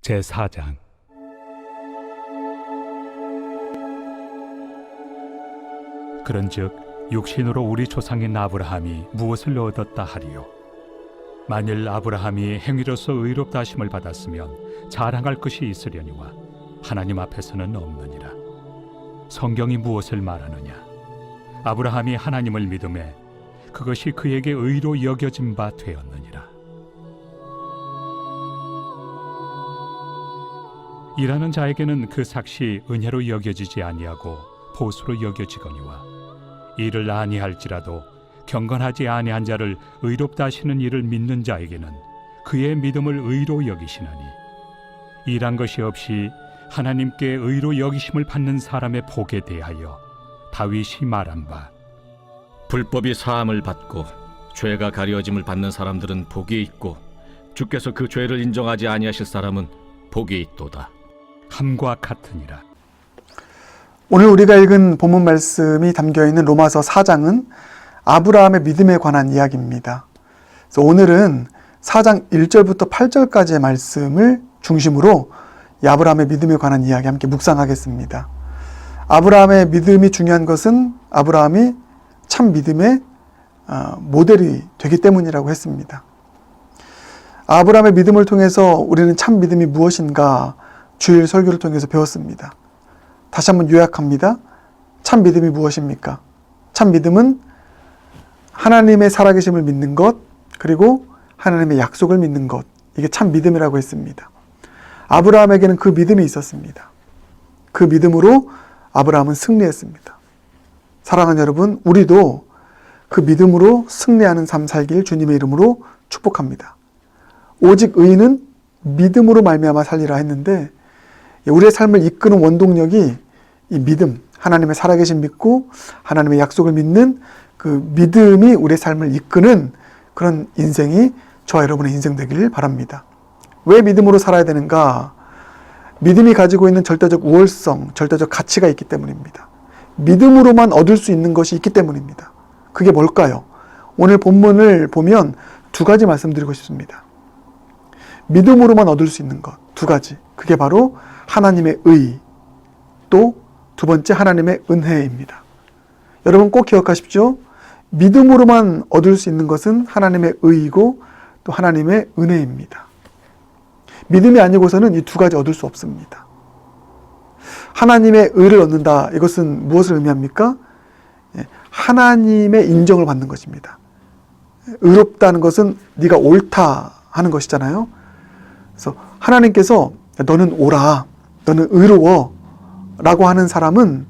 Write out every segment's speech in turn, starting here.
제4장. 그런즉 육신으로 우리 조상인 아브라함이 무엇을 얻었다 하리요? 만일 아브라함이 행위로서 의롭다 하심을 받았으면 자랑할 것이 있으려니와 하나님 앞에서는 없느니라. 성경이 무엇을 말하느냐? 아브라함이 하나님을 믿음에 그것이 그에게 의로 여겨진 바 되었느니라. 일하는 자에게는 그 삭시 은혜로 여겨지지 아니하고 보수로 여겨지거니와 일을 아니할지라도 경건하지 아니한 자를 의롭다 하시는 이를 믿는 자에게는 그의 믿음을 의로 여기시나니, 일한 것이 없이 하나님께 의로 여기심을 받는 사람의 복에 대하여 다윗이 말한 바, 불법이 사함을 받고 죄가 가려짐을 받는 사람들은 복이 있고 주께서 그 죄를 인정하지 아니하실 사람은 복이 있도다 함과 같으니라. 오늘 우리가 읽은 본문 말씀이 담겨있는 로마서 4장은 아브라함의 믿음에 관한 이야기입니다. 그래서 오늘은 4장 1절부터 8절까지의 말씀을 중심으로 이 아브라함의 믿음에 관한 이야기 함께 묵상하겠습니다. 아브라함의 믿음이 중요한 것은 아브라함이 참 믿음의 모델이 되기 때문이라고 했습니다. 아브라함의 믿음을 통해서 우리는 참 믿음이 무엇인가 주일 설교를 통해서 배웠습니다. 다시 한번 요약합니다. 참 믿음이 무엇입니까? 참 믿음은 하나님의 살아계심을 믿는 것, 그리고 하나님의 약속을 믿는 것, 이게 참 믿음이라고 했습니다. 아브라함에게는 그 믿음이 있었습니다. 그 믿음으로 아브라함은 승리했습니다. 사랑하는 여러분, 우리도 그 믿음으로 승리하는 삶 살길 주님의 이름으로 축복합니다. 오직 의인은 믿음으로 말미암아 살리라 했는데, 우리의 삶을 이끄는 원동력이 이 믿음, 하나님의 살아계신 믿고 하나님의 약속을 믿는 그 믿음이 우리의 삶을 이끄는 그런 인생이 저와 여러분의 인생 되길 바랍니다. 왜 믿음으로 살아야 되는가? 믿음이 가지고 있는 절대적 우월성, 절대적 가치가 있기 때문입니다. 믿음으로만 얻을 수 있는 것이 있기 때문입니다. 그게 뭘까요? 오늘 본문을 보면 두 가지 말씀드리고 싶습니다. 믿음으로만 얻을 수 있는 것, 두 가지. 그게 바로 하나님의 의, 또 두 번째 하나님의 은혜입니다. 여러분 꼭 기억하십시오. 믿음으로만 얻을 수 있는 것은 하나님의 의이고 또 하나님의 은혜입니다. 믿음이 아니고서는 이 두 가지 얻을 수 없습니다. 하나님의 의를 얻는다. 이것은 무엇을 의미합니까? 하나님의 인정을 받는 것입니다. 의롭다는 것은 네가 옳다 하는 것이잖아요. 그래서 하나님께서 너는 옳아, 너는 의로워 라고 하는 사람은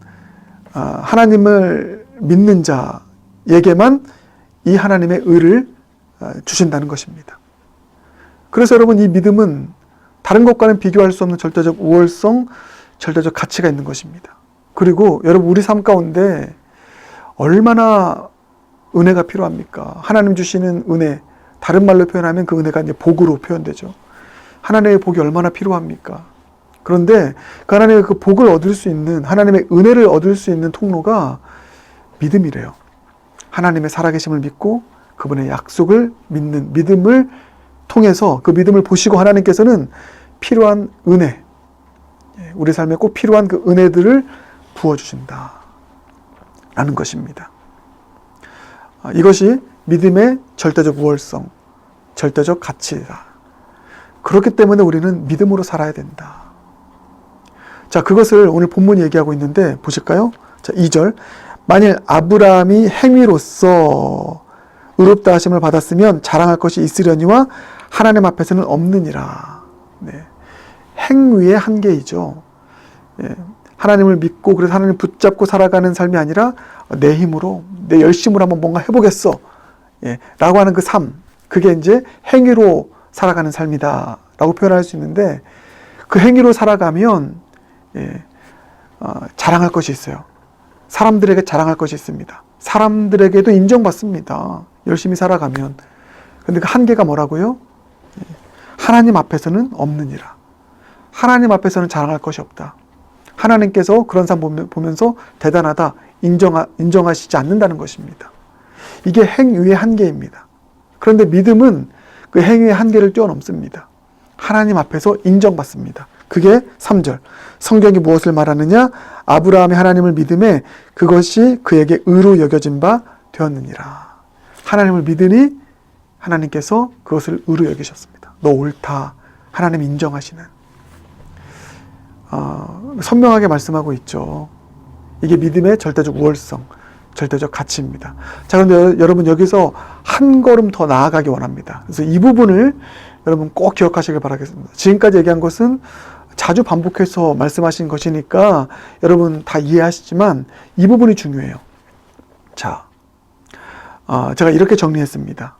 하나님을 믿는 자에게만 이 하나님의 의를 주신다는 것입니다. 그래서 여러분, 이 믿음은 다른 것과는 비교할 수 없는 절대적 우월성, 절대적 가치가 있는 것입니다. 그리고 여러분, 우리 삶 가운데 얼마나 은혜가 필요합니까? 하나님 주시는 은혜, 다른 말로 표현하면 그 은혜가 이제 복으로 표현되죠. 하나님의 복이 얼마나 필요합니까? 그런데 그 하나님의 그 복을 얻을 수 있는, 하나님의 은혜를 얻을 수 있는 통로가 믿음이래요. 하나님의 살아계심을 믿고 그분의 약속을 믿는 믿음을 통해서 그 믿음을 보시고 하나님께서는 필요한 은혜, 우리 삶에 꼭 필요한 그 은혜들을 부어주신다 라는 것입니다. 이것이 믿음의 절대적 우월성, 절대적 가치다. 그렇기 때문에 우리는 믿음으로 살아야 된다. 자, 그것을 오늘 본문이 얘기하고 있는데 보실까요? 자, 2절. 만일 아브라함이 행위로서 의롭다 하심을 받았으면 자랑할 것이 있으려니와 하나님 앞에서는 없느니라. 네. 행위의 한계이죠. 하나님을 믿고 그래서 하나님을 붙잡고 살아가는 삶이 아니라 내 힘으로, 내 열심으로 한번 뭔가 해보겠어 라고 하는 그 삶, 그게 이제 행위로 살아가는 삶이다 라고 표현할 수 있는데, 그 행위로 살아가면 자랑할 것이 있어요. 사람들에게 자랑할 것이 있습니다. 사람들에게도 인정받습니다. 열심히 살아가면. 근데 그 한계가 뭐라고요? 하나님 앞에서는 없느니라. 하나님 앞에서는 자랑할 것이 없다. 하나님께서 그런 사람 보면서 대단하다, 인정하시지 않는다는 것입니다. 이게 행위의 한계입니다. 그런데 믿음은 그 행위의 한계를 뛰어넘습니다. 하나님 앞에서 인정받습니다. 그게 3절. 성경이 무엇을 말하느냐? 아브라함이 하나님을 믿음에 그것이 그에게 의로 여겨진 바 되었느니라. 하나님을 믿으니 하나님께서 그것을 의로 여기셨습니다. 너 옳다. 하나님 인정하시는. 선명하게 말씀하고 있죠. 이게 믿음의 절대적 우월성, 절대적 가치입니다. 자, 그런데 여러분 여기서 한 걸음 더 나아가기 원합니다. 그래서 이 부분을 여러분 꼭 기억하시길 바라겠습니다. 지금까지 얘기한 것은 자주 반복해서 말씀하신 것이니까 여러분 다 이해하시지만 이 부분이 중요해요. 자, 제가 이렇게 정리했습니다.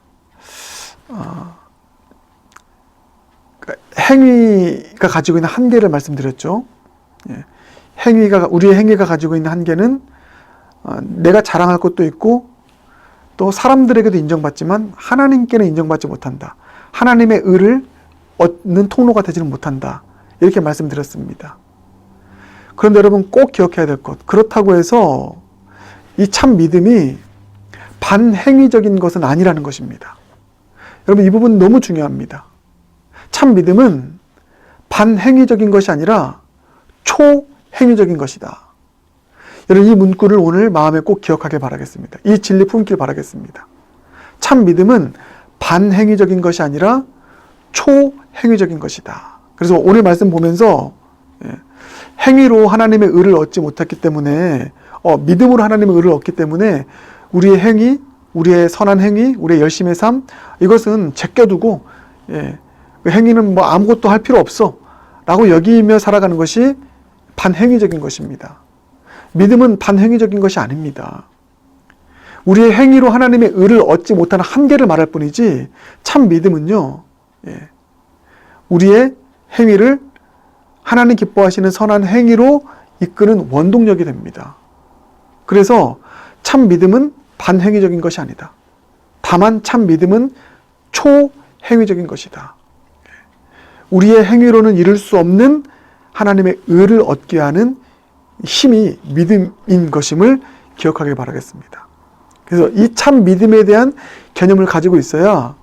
행위가 가지고 있는 한계를 말씀드렸죠. 우리의 행위가 가지고 있는 한계는 내가 자랑할 것도 있고 또 사람들에게도 인정받지만 하나님께는 인정받지 못한다. 하나님의 의를 얻는 통로가 되지는 못한다. 이렇게 말씀드렸습니다. 그런데 여러분 꼭 기억해야 될 것. 그렇다고 해서 이 참 믿음이 반행위적인 것은 아니라는 것입니다. 여러분 이 부분 너무 중요합니다. 참 믿음은 반행위적인 것이 아니라 초행위적인 것이다. 여러분 이 문구를 오늘 마음에 꼭 기억하길 바라겠습니다. 이 진리 품길 바라겠습니다. 참 믿음은 반행위적인 것이 아니라 초행위적인 것이다. 그래서 오늘 말씀 보면서 행위로 하나님의 의를 얻지 못했기 때문에 믿음으로 하나님의 의를 얻기 때문에 우리의 행위, 우리의 선한 행위, 우리의 열심의 삶 이것은 제껴두고 그 행위는 뭐 아무것도 할 필요 없어 라고 여기며 살아가는 것이 반행위적인 것입니다. 믿음은 반행위적인 것이 아닙니다. 우리의 행위로 하나님의 의를 얻지 못하는 한계를 말할 뿐이지 참 믿음은요, 우리의 행위를 하나님 기뻐하시는 선한 행위로 이끄는 원동력이 됩니다. 그래서 참 믿음은 반행위적인 것이 아니다. 다만 참 믿음은 초행위적인 것이다. 우리의 행위로는 이룰 수 없는 하나님의 의를 얻게 하는 힘이 믿음인 것임을 기억하길 바라겠습니다. 그래서 이 참 믿음에 대한 개념을 가지고 있어야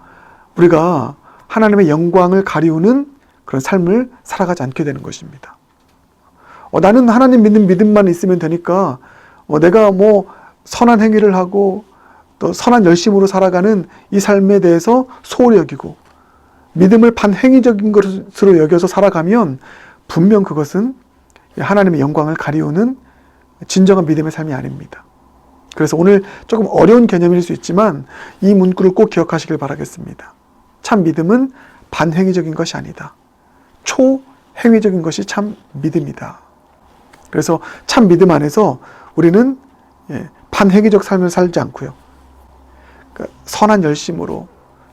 우리가 하나님의 영광을 가리우는 그런 삶을 살아가지 않게 되는 것입니다. 나는 하나님 믿는 믿음만 있으면 되니까 내가 뭐 선한 행위를 하고 또 선한 열심으로 살아가는 이 삶에 대해서 소홀히 여기고 믿음을 반행위적인 것으로 여겨서 살아가면 분명 그것은 하나님의 영광을 가리우는 진정한 믿음의 삶이 아닙니다. 그래서 오늘 조금 어려운 개념일 수 있지만 이 문구를 꼭 기억하시길 바라겠습니다. 참 믿음은 반행위적인 것이 아니다. 초행위적인 것이 참 믿음이다. 그래서 참 믿음 안에서 우리는 반행위적 삶을 살지 않고요. 그러니까 선한 열심으로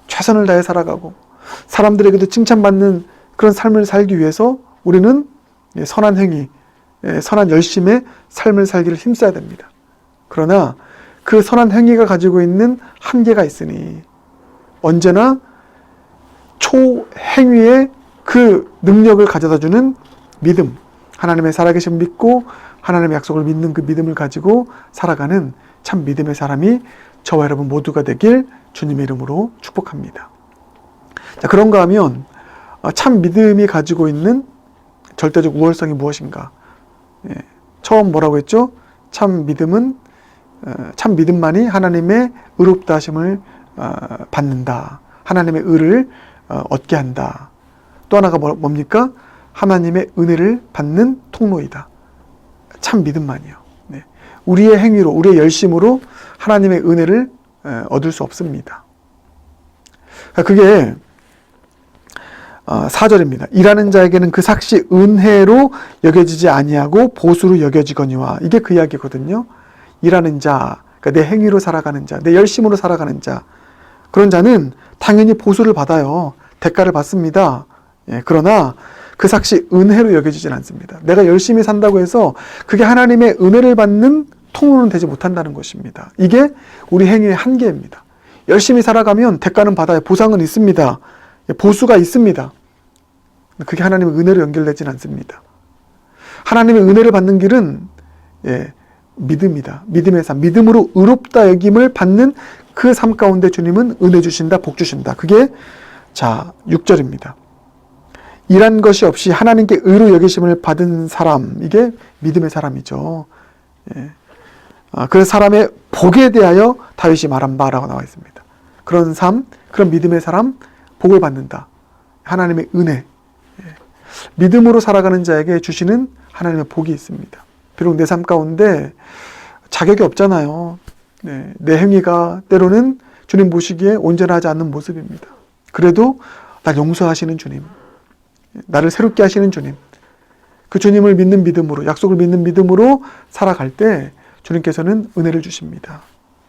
최선을 다해 살아가고 사람들에게도 칭찬받는 그런 삶을 살기 위해서 우리는 선한 행위, 선한 열심의 삶을 살기를 힘써야 됩니다. 그러나 그 선한 행위가 가지고 있는 한계가 있으니 언제나 초행위의 그 능력을 가져다주는 믿음, 하나님의 살아계신 믿고 하나님의 약속을 믿는 그 믿음을 가지고 살아가는 참 믿음의 사람이 저와 여러분 모두가 되길 주님의 이름으로 축복합니다. 자, 그런가 하면 참 믿음이 가지고 있는 절대적 우월성이 무엇인가? 처음 뭐라고 했죠? 참 믿음만이 하나님의 의롭다 하심을 받는다. 하나님의 의를 얻게 한다. 또 하나가 뭡니까? 하나님의 은혜를 받는 통로이다. 참 믿음만이요. 우리의 행위로, 우리의 열심으로 하나님의 은혜를 얻을 수 없습니다. 그게 4절입니다. 일하는 자에게는 그 삭시 은혜로 여겨지지 아니하고 보수로 여겨지거니와. 이게 그 이야기거든요. 일하는 자, 그러니까 내 행위로 살아가는 자, 내 열심으로 살아가는 자, 그런 자는 당연히 보수를 받아요. 대가를 받습니다. 그러나 그 삭시 은혜로 여겨지진 않습니다. 내가 열심히 산다고 해서 그게 하나님의 은혜를 받는 통로는 되지 못한다는 것입니다. 이게 우리 행위의 한계입니다. 열심히 살아가면 대가는 받아요. 보상은 있습니다. 보수가 있습니다. 그게 하나님의 은혜로 연결되진 않습니다. 하나님의 은혜를 받는 길은 믿음이다. 믿음의 삶, 믿음으로 의롭다 여김을 받는 그 삶 가운데 주님은 은혜 주신다, 복 주신다. 그게 6절입니다. 일한 것이 없이 하나님께 의로 여기심을 받은 사람, 이게 믿음의 사람이죠. 예. 그 사람의 복에 대하여 다윗이 말한 바라고 나와 있습니다. 그런 삶, 그런 믿음의 사람, 복을 받는다. 하나님의 은혜. 예. 믿음으로 살아가는 자에게 주시는 하나님의 복이 있습니다. 비록 내 삶 가운데 자격이 없잖아요. 네. 내 행위가 때로는 주님 보시기에 온전하지 않는 모습입니다. 그래도 날 용서하시는 주님, 나를 새롭게 하시는 주님, 그 주님을 믿는 믿음으로, 약속을 믿는 믿음으로 살아갈 때 주님께서는 은혜를 주십니다.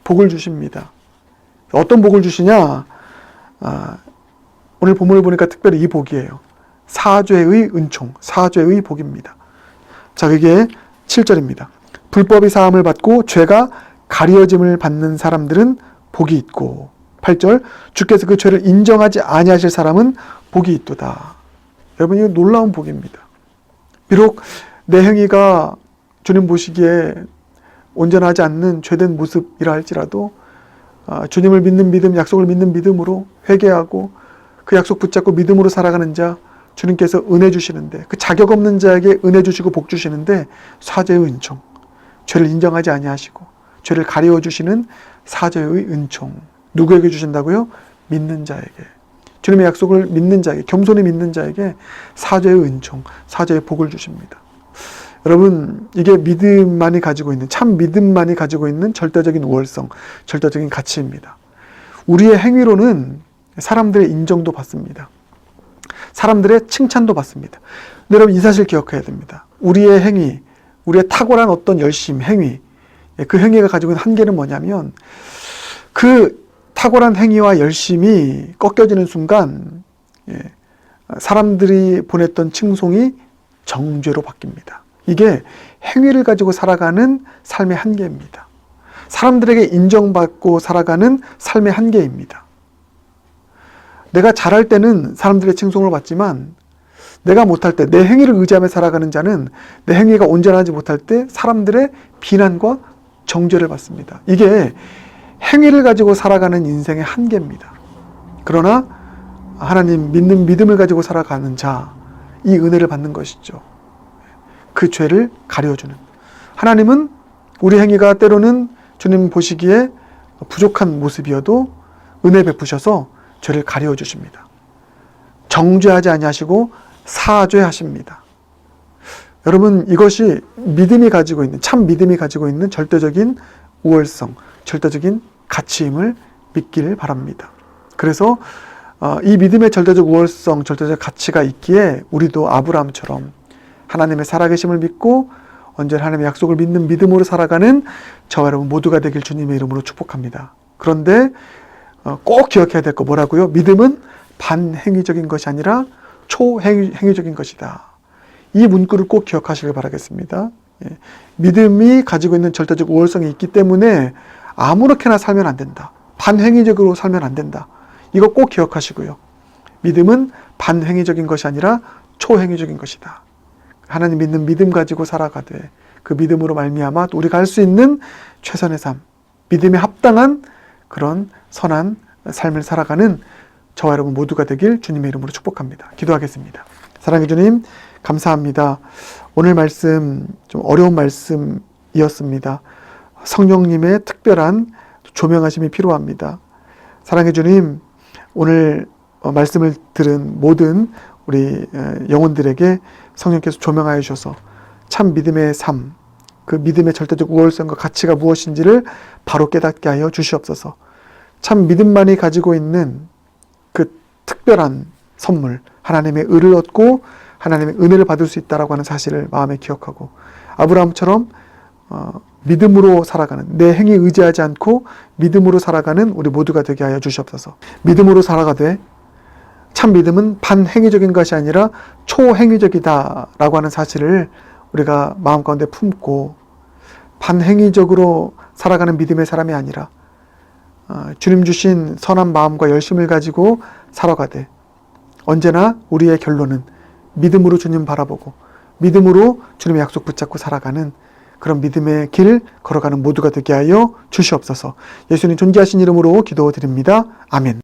복을 주십니다. 어떤 복을 주시냐? 오늘 본문을 보니까 특별히 이 복이에요. 사죄의 은총, 사죄의 복입니다. 자, 그게 7절입니다. 불법이 사함을 받고 죄가 가려짐을 받는 사람들은 복이 있고, 8절, 주께서 그 죄를 인정하지 아니하실 사람은 복이 있도다. 여러분, 이거 놀라운 복입니다. 비록 내 행위가 주님 보시기에 온전하지 않는 죄된 모습이라 할지라도 주님을 믿는 믿음, 약속을 믿는 믿음으로 회개하고 그 약속 붙잡고 믿음으로 살아가는 자, 주님께서 은혜 주시는데, 그 자격 없는 자에게 은혜 주시고 복 주시는데 사죄의 은총, 죄를 인정하지 아니하시고 죄를 가리워 주시는 사죄의 은총, 누구에게 주신다고요? 믿는 자에게, 주님의 약속을 믿는 자에게, 겸손히 믿는 자에게 사죄의 은총, 사죄의 복을 주십니다. 여러분, 이게 믿음만이 가지고 있는, 참 믿음만이 가지고 있는 절대적인 우월성, 절대적인 가치입니다. 우리의 행위로는 사람들의 인정도 받습니다. 사람들의 칭찬도 받습니다. 근데 여러분, 이 사실 기억해야 됩니다. 우리의 행위, 우리의 탁월한 어떤 열심, 행위, 그 행위가 가지고 있는 한계는 뭐냐면, 그 탁월한 행위와 열심이 꺾여지는 순간 사람들이 보냈던 칭송이 정죄로 바뀝니다. 이게 행위를 가지고 살아가는 삶의 한계입니다. 사람들에게 인정받고 살아가는 삶의 한계입니다. 내가 잘할 때는 사람들의 칭송을 받지만 내가 못할 때, 내 행위를 의지하며 살아가는 자는 내 행위가 온전하지 못할 때 사람들의 비난과 정죄를 받습니다. 이게 행위를 가지고 살아가는 인생의 한계입니다. 그러나 하나님 믿는 믿음을 가지고 살아가는 자, 이 은혜를 받는 것이죠. 그 죄를 가려주는. 하나님은 우리 행위가 때로는 주님 보시기에 부족한 모습이어도 은혜 베푸셔서 죄를 가려주십니다. 정죄하지 아니하시고 사죄하십니다. 여러분, 이것이 믿음이 가지고 있는, 참 믿음이 가지고 있는 절대적인 우월성, 절대적인 가치임을 믿기를 바랍니다. 그래서 이 믿음의 절대적 우월성, 절대적 가치가 있기에 우리도 아브라함처럼 하나님의 살아계심을 믿고 언제나 하나님의 약속을 믿는 믿음으로 살아가는 저와 여러분 모두가 되길 주님의 이름으로 축복합니다. 그런데 꼭 기억해야 될 거 뭐라고요? 믿음은 반행위적인 것이 아니라 초행위적인 것이다. 이 문구를 꼭 기억하시길 바라겠습니다. 믿음이 가지고 있는 절대적 우월성이 있기 때문에 아무렇게나 살면 안 된다. 반행위적으로 살면 안 된다. 이거 꼭 기억하시고요. 믿음은 반행위적인 것이 아니라 초행위적인 것이다. 하나님 믿는 믿음 가지고 살아가되 그 믿음으로 말미암아 우리가 할 수 있는 최선의 삶, 믿음에 합당한 그런 선한 삶을 살아가는 저와 여러분 모두가 되길 주님의 이름으로 축복합니다. 기도하겠습니다. 사랑해 주님, 감사합니다. 오늘 말씀 좀 어려운 말씀이었습니다. 성령님의 특별한 조명하심이 필요합니다. 사랑해 주님, 오늘 말씀을 들은 모든 우리 영혼들에게 성령께서 조명하여 주셔서 참 믿음의 삶, 그 믿음의 절대적 우월성과 가치가 무엇인지를 바로 깨닫게 하여 주시옵소서. 참 믿음만이 가지고 있는 그 특별한 선물, 하나님의 의를 얻고 하나님의 은혜를 받을 수 있다라고 하는 사실을 마음에 기억하고 아브라함처럼 믿음으로 살아가는, 내 행위 의지하지 않고 믿음으로 살아가는 우리 모두가 되게 하여 주시옵소서. 믿음으로 살아가되 참 믿음은 반행위적인 것이 아니라 초행위적이다라고 하는 사실을 우리가 마음 가운데 품고 반행위적으로 살아가는 믿음의 사람이 아니라 주님 주신 선한 마음과 열심을 가지고 살아가되 언제나 우리의 결론은 믿음으로 주님 바라보고 믿음으로 주님의 약속 붙잡고 살아가는 그런 믿음의 길 걸어가는 모두가 되게 하여 주시옵소서. 예수님 존귀하신 이름으로 기도드립니다. 아멘.